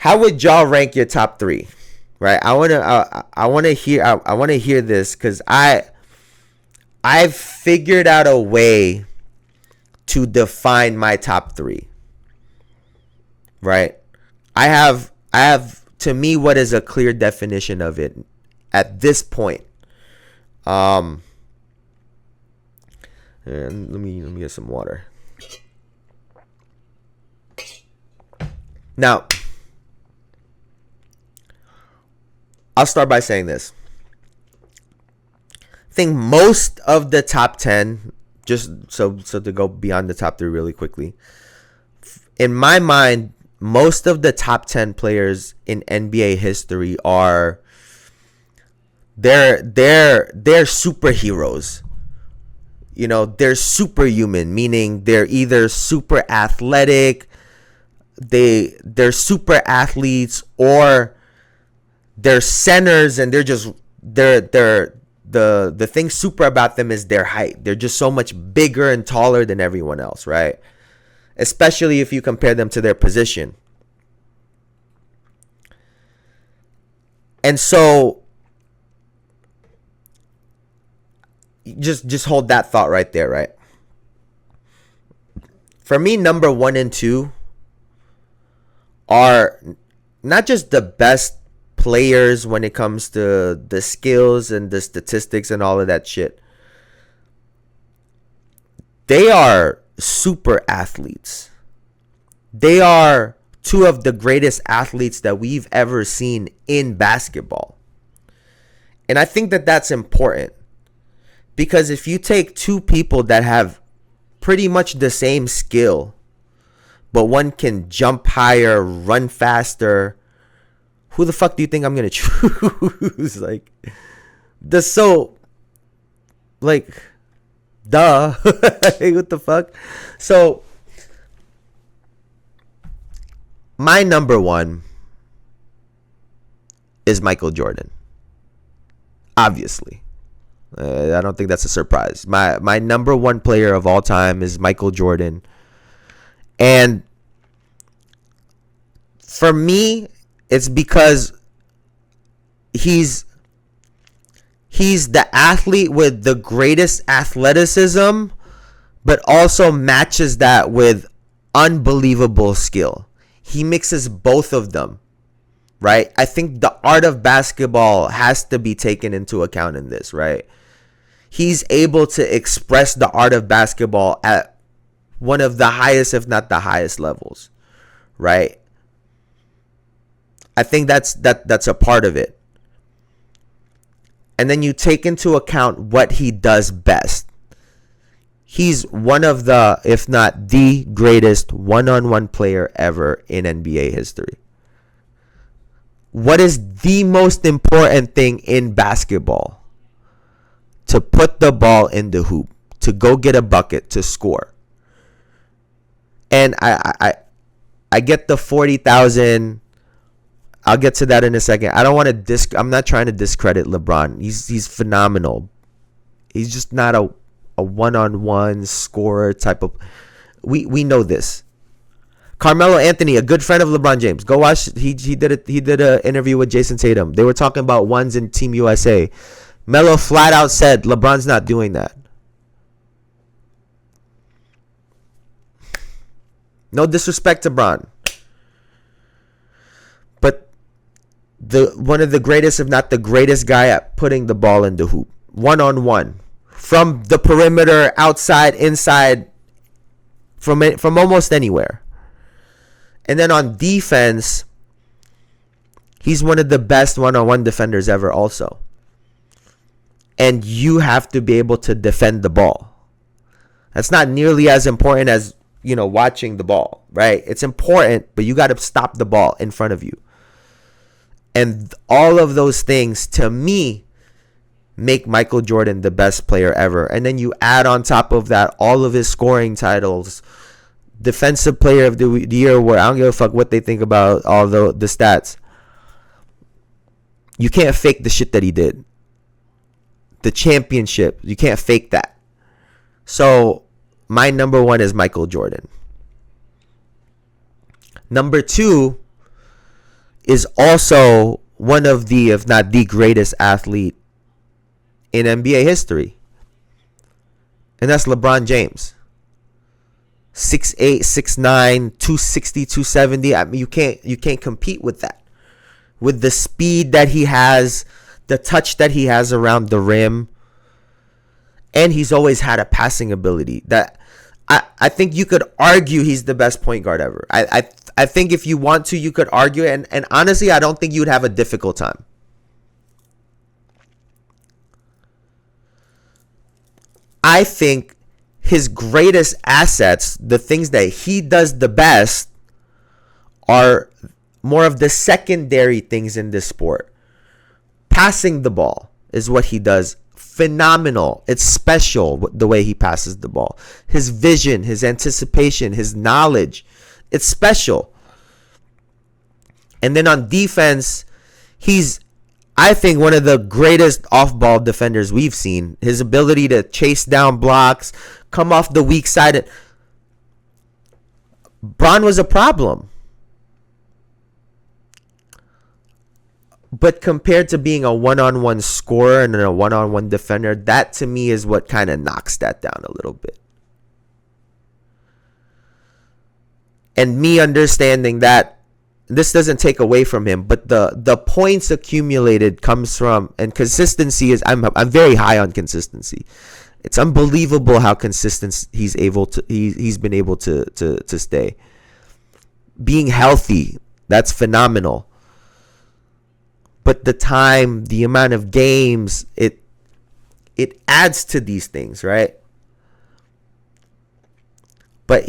how would y'all rank your top three? Right? I wanna hear this because I've figured out a way to define my top three. Right? I have to me what is a clear definition of it at this point. And let me get some water. Now, I'll start by saying this. I think most of the top 10, just so to go beyond the top 3 really quickly, in my mind, most of the top 10 players in NBA history are they're superheroes. You know, they're superhuman, meaning they're either super athletic, they're super athletes, or they're centers, and the thing super about them is their height. They're just so much bigger and taller than everyone else, right? Especially if you compare them to their position. And so just hold that thought right there, right? For me, number 1 and 2 are not just the best players when it comes to the skills and the statistics and all of that shit. They are super athletes. They are 2 of the greatest athletes that we've ever seen in basketball. And I think that that's important, because if you take 2 people that have pretty much the same skill, but one can jump higher, run faster, who the fuck do you think I'm going to choose? Duh. What the fuck? So, my number 1 is Michael Jordan. Obviously. I don't think that's a surprise. My number 1 player of all time is Michael Jordan. And for me, it's because he's the athlete with the greatest athleticism, but also matches that with unbelievable skill. He mixes both of them, right? I think the art of basketball has to be taken into account in this, right? He's able to express the art of basketball at one of the highest, if not the highest levels, right? I think that's a part of it. And then you take into account what he does best. He's one of the, if not the greatest one-on-one player ever in NBA history. What is the most important thing in basketball? To put the ball in the hoop, to go get a bucket, to score. And I get the 40,000. I'll get to that in a second. I don't want to I'm not trying to discredit LeBron. He's phenomenal. He's just not a one-on-one scorer type of. We know this. Carmelo Anthony, a good friend of LeBron James. Go watch. He did an interview with Jayson Tatum. They were talking about ones in Team USA. Melo flat out said LeBron's not doing that. No disrespect to Bron, but one of the greatest, if not the greatest guy at putting the ball in the hoop, one-on-one, from the perimeter, outside, inside, from almost anywhere. And then on defense, he's one of the best one-on-one defenders ever also. And you have to be able to defend the ball. That's not nearly as important as, watching the ball, right? It's important, but you got to stop the ball in front of you. And all of those things, to me, make Michael Jordan the best player ever. And then you add on top of that all of his scoring titles, defensive player of the year, where I don't give a fuck what they think about all the stats. You can't fake the shit that he did. The championship, you can't fake that. So my number 1 is Michael Jordan. Number 2, is also one of the, if not the greatest athlete in NBA history. And that's LeBron James. 6'8", 6'9", 260, 270. I mean, you can't compete with that. With the speed that he has, the touch that he has around the rim, and he's always had a passing ability that I think you could argue he's the best point guard ever. I think if you want to, you could argue it, and honestly, I don't think you'd have a difficult time. I think his greatest assets, the things that he does the best, are more of the secondary things in this sport. Passing the ball is what he does phenomenal. It's special the way he passes the ball. His vision, his anticipation, his knowledge, it's special. And then on defense, he's, I think, one of the greatest off-ball defenders we've seen. His ability to chase down blocks, come off the weak side. Bron was a problem. But compared to being a one-on-one scorer and a one-on-one defender, that to me is what kind of knocks that down a little bit. And me understanding that this doesn't take away from him, but the points accumulated comes from, and consistency is, I'm very high on consistency. It's unbelievable how consistent he's been able to stay. Being healthy, that's phenomenal. But the time, the amount of games, it adds to these things, right? But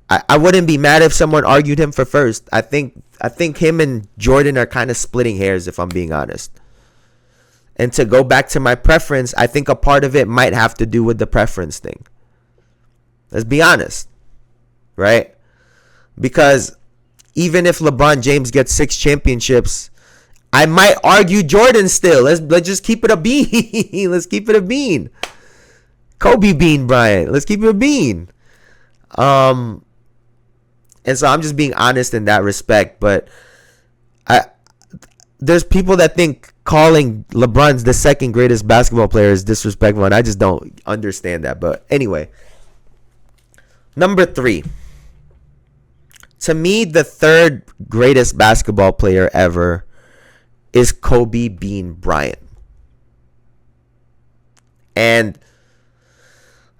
I wouldn't be mad if someone argued him for first. I think him and Jordan are kind of splitting hairs, if I'm being honest. And to go back to my preference, I think a part of it might have to do with the preference thing. Let's be honest, right? Because even if LeBron James gets 6 championships, I might argue Jordan still. Let's just keep it a bean. Let's keep it a bean. Kobe Bean Bryant. Let's keep it a bean. And so I'm just being honest in that respect. But there's people that think calling LeBron's the second greatest basketball player is disrespectful, and I just don't understand that. But anyway, number 3. To me, the third greatest basketball player ever is Kobe Bean Bryant. And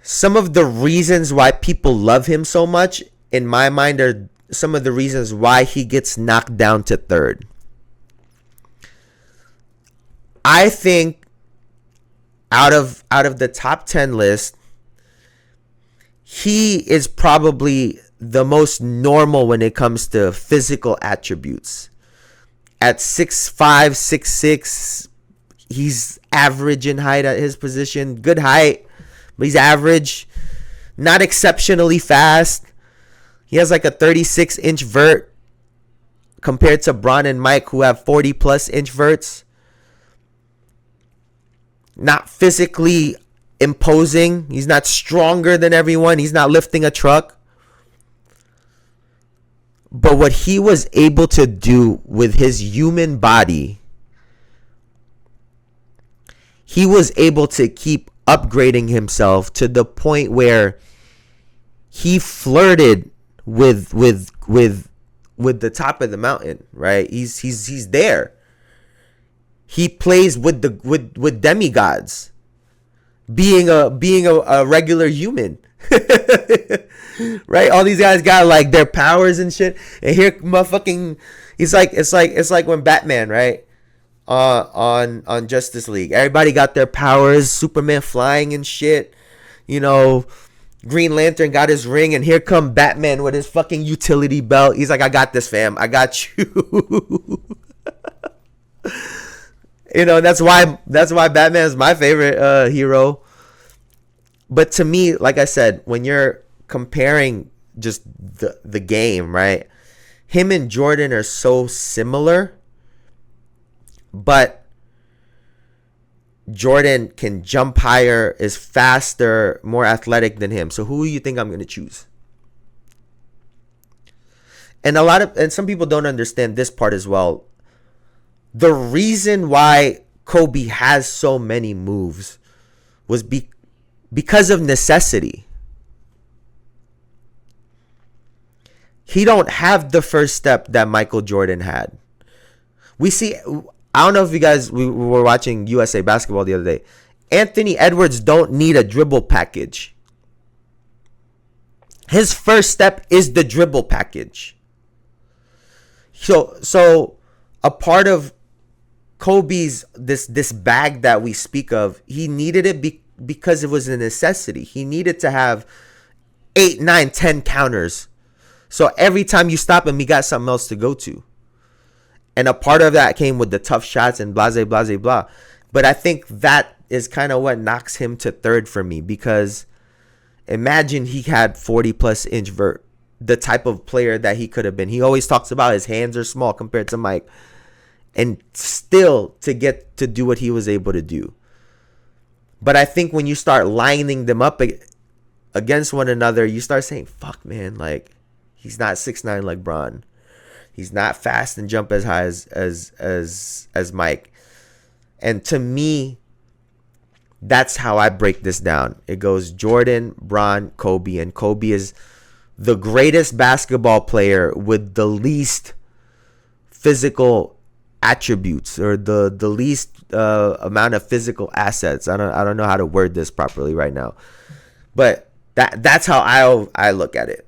some of the reasons why people love him so much, in my mind, are some of the reasons why he gets knocked down to third. I think out of the top 10 list, he is probably the most normal when it comes to physical attributes. At 6'5", 6'6", he's average in height at his position. Good height, but he's average. Not exceptionally fast. He has like a 36-inch vert compared to Bron and Mike, who have 40-plus inch verts. Not physically imposing. He's not stronger than everyone. He's not lifting a truck. But what he was able to do with his human body, he was able to keep upgrading himself to the point where he flirted with the top of the mountain, right? He's there. He plays with demigods, being a regular human. Right? All these guys got like their powers and shit, and here motherfucking it's like when Batman, right? On Justice League, everybody got their powers. Superman flying and shit, you know. Green Lantern got his ring, and here come Batman with his fucking utility belt. He's like, I got this, fam. I got you. You know, that's why Batman is my favorite hero. But to me, like I said, when you're comparing just the game, right? Him and Jordan are so similar, but Jordan can jump higher, is faster, more athletic than him. So who do you think I'm going to choose? And some people don't understand this part as well. The reason why Kobe has so many moves was because of necessity. He don't have the first step that Michael Jordan had. We see, I don't know if you guys, we were watching USA Basketball the other day. Anthony Edwards don't need a dribble package. His first step is the dribble package. So a part of Kobe's this bag that we speak of, he needed it because it was a necessity. He needed to have 8, 9, 10 counters. So every time you stop him, he got something else to go to. And a part of that came with the tough shots and blah, blah, blah, blah. But I think that is kind of what knocks him to third for me, because imagine he had 40-plus inch vert, the type of player that he could have been. He always talks about his hands are small compared to Mike. And still to get to do what he was able to do. But I think when you start lining them up against one another, you start saying, fuck, man, like, he's not 6'9" like Bron. He's not fast and jump as high as Mike. And to me, that's how I break this down. It goes Jordan, Bron, Kobe. And Kobe is the greatest basketball player with the least physical attributes, or the least amount of physical assets. I don't know how to word this properly right now, but that's how I look at it.